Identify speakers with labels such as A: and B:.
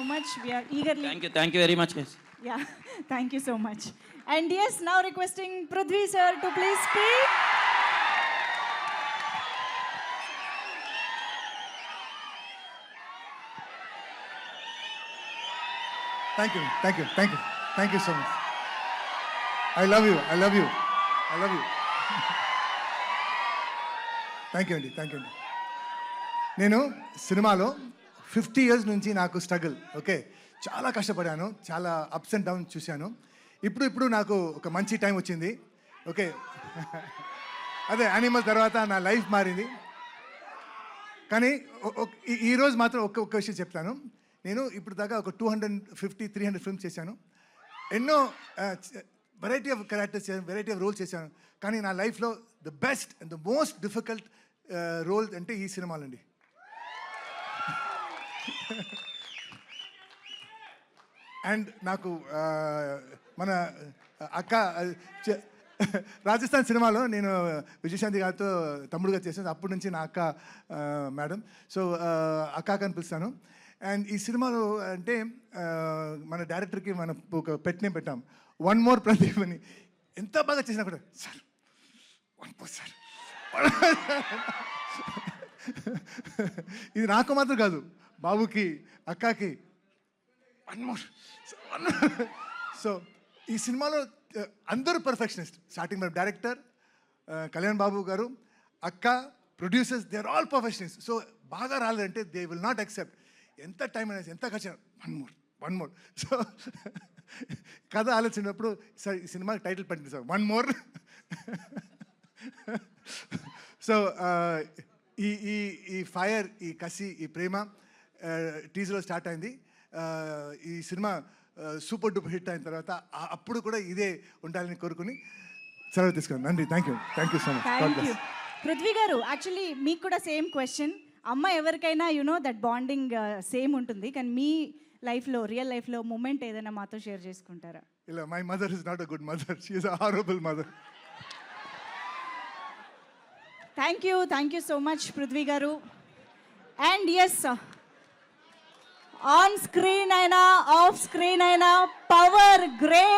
A: much. We are eagerly.
B: Thank you very much, guys.
A: Yeah, thank you so much. And yes, now requesting Prithvi sir to please speak.
C: Thank you, thank you, thank you, thank you so much. I love you, I love you, I love you. Thank you అండి, thank you అండి. నేను సినిమాలో 50 years నుంచి నాకు struggle, okay, చాలా కష్టపడాను, చాలా ups and downs చూశాను. ఇప్పుడు నాకు ఒక మంచి టైం వచ్చింది, ఓకే. అదే యానిమల్ తర్వాత నా లైఫ్ మారింది. కానీ ఈరోజు మాత్రం ఒక్క విషయం చెప్తాను. నేను ఇప్పుడు దాకా ఒక 250-300 ఫిల్మ్స్ చేశాను. ఎన్నో వెరైటీ ఆఫ్ క్యారెక్టర్స్ చేశాను, వెరైటీ ఆఫ్ రోల్స్ చేశాను. కానీ నా లైఫ్లో the best and the most difficult role అంటే ఈ సినిమాలండి. అండ్ నాకు మన అక్క రాజస్థాన్ సినిమాలో నేను విజయశాంతి గారితో తమ్ముడుగా చేశాను. అప్పటి నుంచి నా అక్క మేడం, సో అక్క అని పిలుస్తాను. అండ్ ఈ సినిమాలో అంటే మన డైరెక్టర్కి మనం ఒక పెట్ నేమ్ పెట్టాం, వన్ మోర్ ప్రదీప్ అని. ఎంత బాగా చేసినా కూడా సార్ వన్ మోర్ సార్, ఇది నాకు మాత్రం కాదు, బాబుకి అక్కకి వన్ మోర్. సో ఈ సినిమాలో అందరూ పర్ఫెక్షనిస్ట్. స్టార్టింగ్ మన డైరెక్టర్ కళ్యాణ్ బాబు గారు, అక్క, producers, they are all perfectionist. So బాగా రాలేదంటే దే విల్ నాట్ యాక్సెప్ట్. ఎంత టైం అనేది, ఎంత ఖర్చు, వన్ మోర్. సో కథ ఆలోచించినప్పుడు సార్ ఈ సినిమాకి టైటిల్ పెట్టండి సార్, వన్ మోర్. సో ఈ ఫైర్, ఈ కసి, ఈ ప్రేమ టీజర్లో స్టార్ట్ అయింది. ఈ సినిమా సూపర్ డూపర్ హిట్ అయిన తర్వాత అప్పుడు కూడా ఇదే ఉండాలని కోరుకుని సెలవు తీసుకున్నాను. నండి, thank you so much.
A: Thank you. Prithvi గారు, యాక్చువల్లీ మీకు కూడా సేమ్ క్వశ్చన్. అమ్మ ఎవరికైనా దట్ బాండింగ్ సేమ్ ఉంటుంది, కానీ మీ లైఫ్లో, రియల్ లైఫ్లో మూమెంట్ ఏదైనా మాతో షేర్ చేసుకుంటారా?
C: ఇలా my mother is not a good mother, she is a horrible mother.
A: Thank you so much Prithvi గారు. అండ్ ఎస్, ఆన్ స్క్రీన్ అయినా ఆఫ్ స్క్రీన్ అయినా పవర్ గ్రేట్.